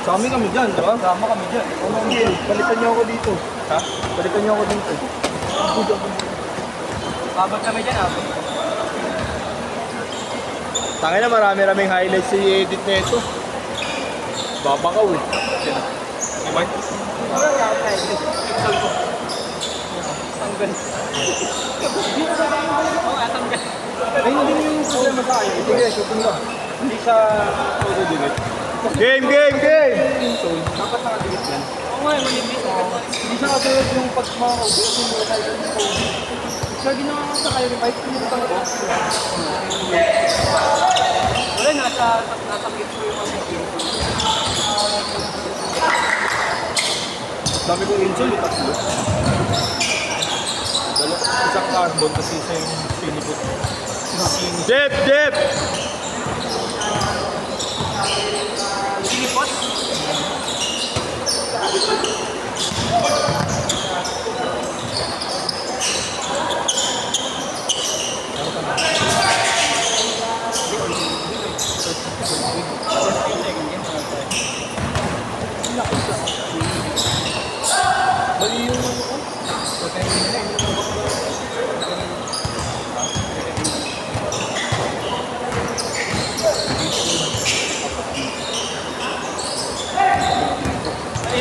Sami kami dyan, di ba? Sama kami dyan. Balikan niyo ako dito. Ha? Balikan niyo ako dito. Babag kami dyan, ah. Tangin na marami-raming highlights si edit na ito. Babakaw eh. Diba? Wala nga ako tayo. Pixel ko. Tanggal. Oo nga, tanggal. Ay, hindi yung problema sa akin. Ito guys, shooting lang. Hindi siya auto-delete. Game! So, dapat nakadelete yan. Oo nga, manibis. Hindi siya katulad yung pag mga audio, yung mga title ng audio. Siya ginawa nga sa kayo, kahit pinutang ko. Wala, nasa kids ko yung mga game. Dami kong insole, tatlo. Isang carbon, kasi isa yung pinipot. Dip! Sinipot? Bali yung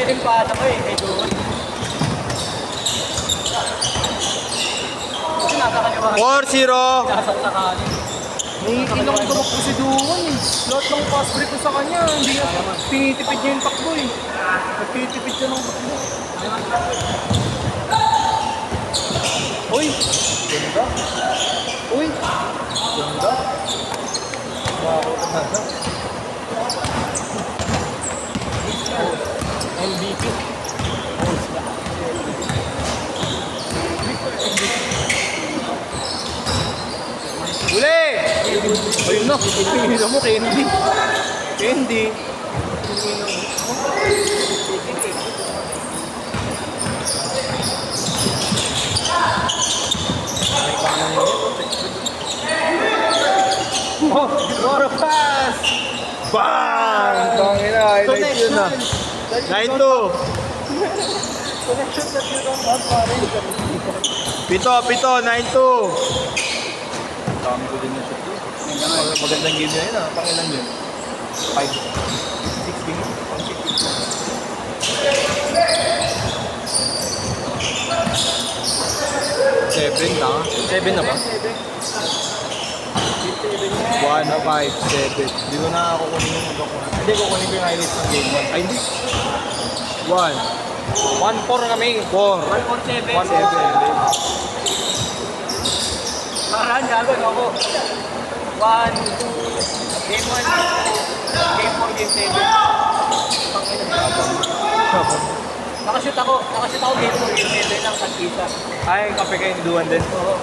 Rin pa ata ko eh, kay doon. Kasi nasa kaliwa. 4-0. Nasa sa kanin. Ilang tumakbo si Duwan eh. Lahat ng pass break ko sa kanya, hindi na tinitipid niya yung takbo eh. Nagtitipid siya ng takbo. Uy! Ganda. Uy! Ganda. Wow, ganda. MVP. Uli! Ayun na, pinila mo, Candy. Oh, what a pass! Bang! Tangina, highlight yun na. 9-2. Connection that you don't have, pare. Pito, 9-2. Dami ko din yung shot yun. Magandang game na yun ah. Pangilan yun? 5. 6 game? Pang 7 na? 7 na ba? 1, 5, 7. Hindi ko na ako kunin yung mag-akunan. Hindi ko kunin ko yung highlights ng game 1. Ay, hindi. 1. 1-4 kami. 4. 1-4-7. 1-7. Parang gagawin ako. 1, 2, game 1, game 4, game 7. Nakashoot ako game 4, game 7 ng tag-isa. Ay, kape kayo ni Duwan din. Oo.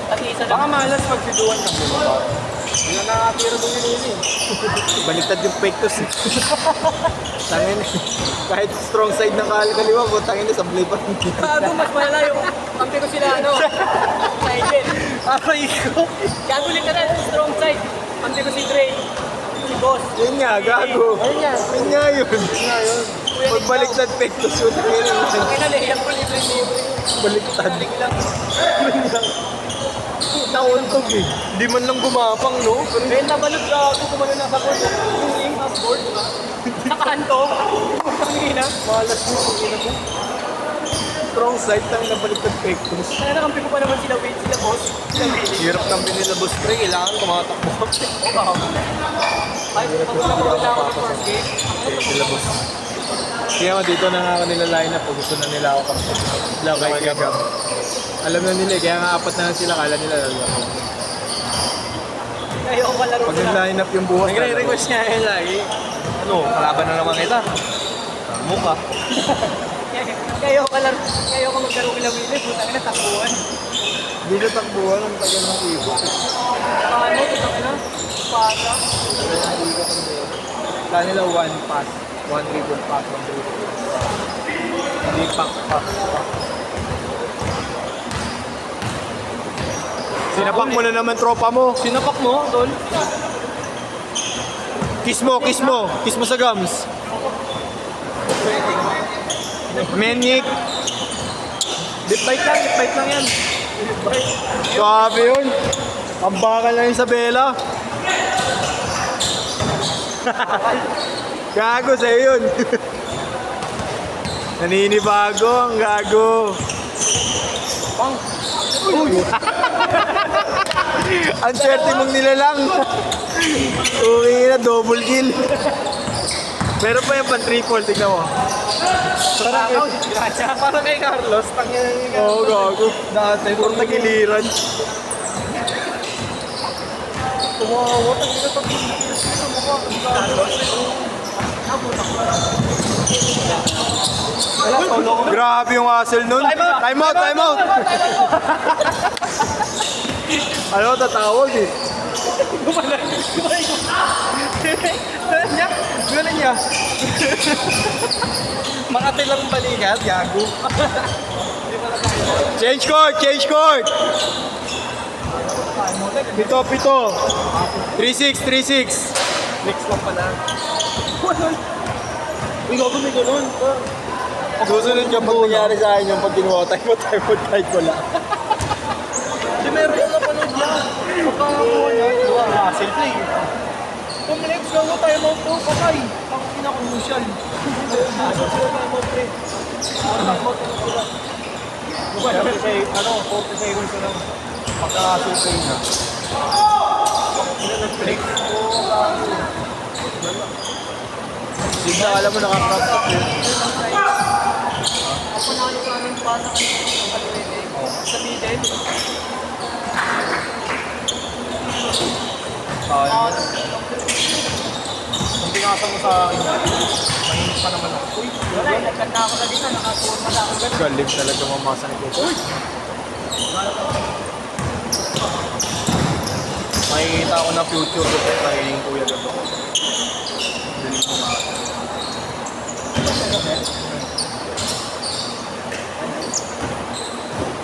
Tag-isa Baka lang. malas pag si Duwan kang bumaba. Hindi na nakatira doon yun eh. Baliktad yung fake toss eh. Tangin eh. Kahit strong side ng kaliwa po, tangin eh, sablay pa rin. Gago, mas malala yung kampi ko sila, Sided. Aray ko. Gago literal, strong side. Kampi ko si Dre, si Boss. Yun nga, gago. Ayun yan. Yun nga yun. Pag baliktad fake toss yun, tangin eh. Ay na, lehiyak ko libre libre. Baliktad. Balik lang. Yun nga. Nauntog eh. Hindi man lang gumapang, no? Kaya nabalot gago kung ano nasa board. Yung aim up board, diba? Nakahanto. Putangina. Malas mo, ina mo. Strong side lang na baliktad fake toss. Kaya nakampi ko pa naman sila Wade, sila Boss. Sila Wade. Hirap ng pinilabos pre, kailangan tumatakbo. Ay, pag wala ko kailangan ng first game. Pinilabos. Kaya nga dito na nga ako nila line up, gusto na nila ako kapag kay Gab. Alam na nila, kaya nga apat na sila, kala nila lalaki. Ayoko kalaro Pag sila. nag-line up yung buhos, Nagre-request niya yun lagi. ano, kalaban na naman kita. Mukha. Kaya ako maglaro kila Willie, putang ina, takbuhan. Hindi na takbuhan, ang tagal ng ibot. Paano, putang ina? Pasa. Kala nila one pass, one ribbon pass, one ribbon pass. Hindi pack. Sinapak mo na naman tropa mo. Sinapak mo, tol? Kiss mo sa gums. Menyik. Lip bite lang yan. Grabe yun. Ang bakal na yung Isabela. Gago sa'yo yun. Naninibago ang gago. Pang. Uy! Ang swerte mong nilalang. Uwi na, double kill. Meron pa yung pan-triple, tignan mo. Parang kay Carlos. Oo, gago. Dati. Puro nagiliran. Tumawa. Tangina pag sa mukha. Carlos. Wala, solo ko. Grabe yung hustle nun. Time out. Ano, tatawag eh. Gano'n niya. Makatilang balikat, gago. Change court. Pito. 3-6. Next lang pala. Uy, gago may gano'n. Susunod ka pag nangyari sa akin yung pag kinuha time out wala. Di meron yung napanood niya. Pagkakakuha niya, diba? Hassle play. Kung next lang mo tayo mo po, patay. Ako pinaka-crucial. Ano, 40 seconds ko lang. Pagka-super na. Nag-break ko. Hindi na alam mo nakakapag yun. Sa middle. Kung pinasa mo sa akin, mahinig pa naman ako. Uy, wala, nagkanta ako na dito, nakaturma na ako ganun. Galing talaga mamasa ni Coco. Makikita ko na future ko kay Kuya Gato.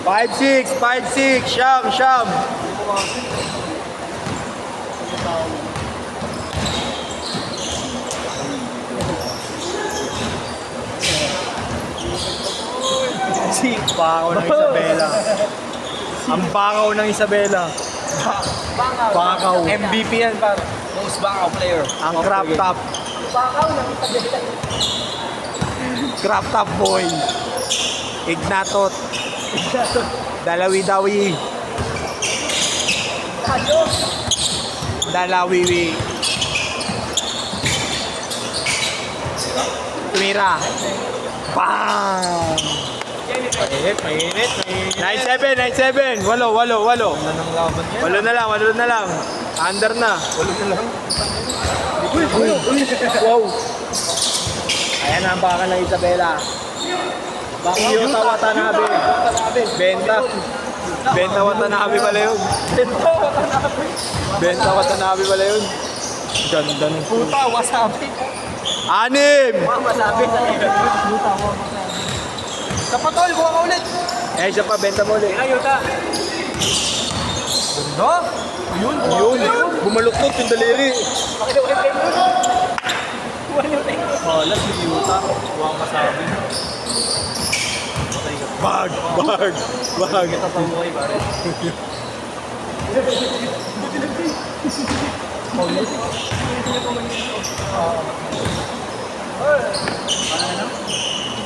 5-6. Siyam. Bakaw ng Isabela. Ang bakaw ng Isabela. Bakaw. MVP yan, par. Most backup player. Ang crop top. Bakaw ng Isabela. Crop top boy. Ignatot. Dalawi-dawi. Dalawiwi. Tumira. Bang! Mainit. 9-7. Walo. Ano nang laban yan? Walo na lang. Under na. Walo na lang. Wow. Ayan ang baka ng Isabela. Iyota Watanabe. Benta Watanabe pala yun. Benta Watanabe pala yun. Ganda ng Puta, wasabi. 6. Wasabi sa Puta, wasabi. Sa patol, buha ka ulit. Eh, isa pa, benta mo ulit. Ayuta. Ganda. Ayun. Bumaluktot yung daliri. Malas yung Yuta. Buha masabi. Bag. Kita pa buhay, pare.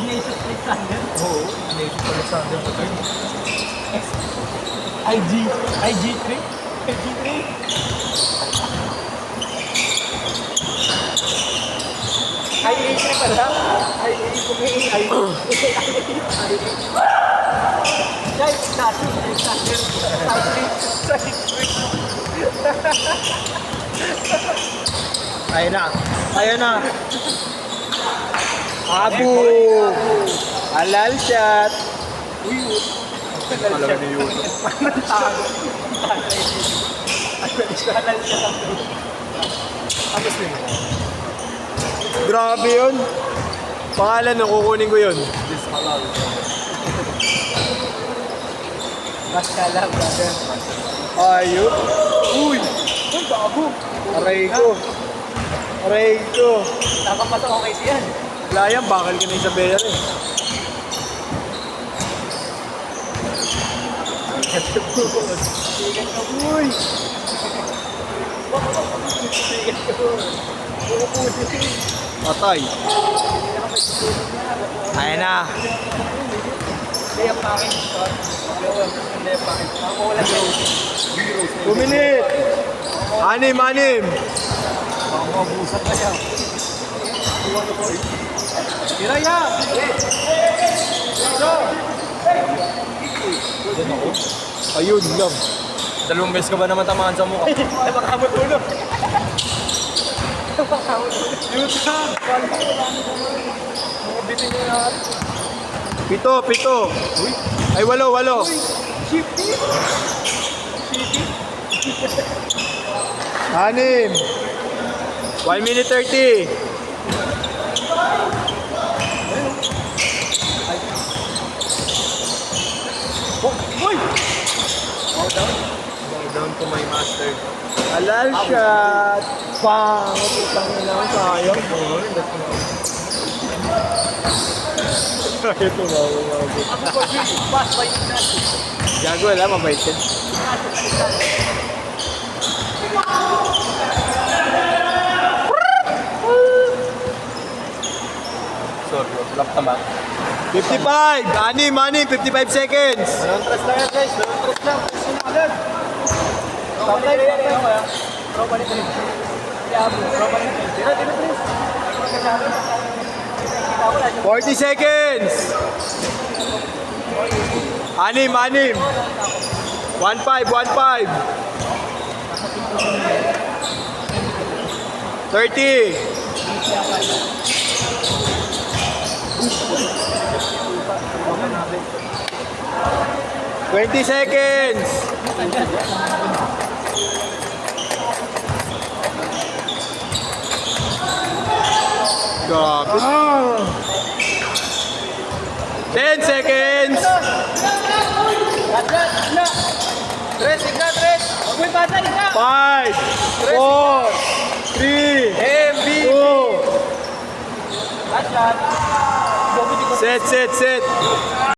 Ignatius Alexander? Oo, Ignatius Alexander. IG3? IA3 pala? Ignatius Alexander. Ayun na. Abu. Halal shot. Talaga ni Yuto. Grabe yun. Pangalan nung kukunin ko yun. Mascala, brother. Ayun. Uy. Uy, bago. Aray ko. Nakapasok ako kay siyan. Wala yan, bakal ka na yung sa Bella rin. Sigat ka, boy! Sigat ka, boy! Patay. Ayan na. Hindi, ang pakin. Hindi, ang pakin. Ako wala rose. 2 minutes. Anim. Baka mabusat na yan. Tira yan! Ayun lang. 2 beses ka ba naman tamaan sa mukha? Napakamot ulo. Yun ka! Mga bitin nyo na. 7. Ay, 8. Shifty! Shifty? 6. 1 minute 30. Boy! Down to my master. Halal shot. Pang. Utang na lang sayang. Ito mabababot. Ako ko, pass by Ignacio. Gago, wala. Mabait yan. Sorry, lock tama. 55. Anim. 55 seconds. Dalawang tres lang yan, guys. Dalawang tres lang. Gusto na agad. Stop tayo. Throw balik tayo. Throw balik tayo. Tira, please. 40 seconds. Anim. 1-5. 30. 20 seconds. Grabe. 10 seconds. Tres, Igna, tres. Huwag bata, Igna. 5, 4, 3, MV. 2. Last shot. Set.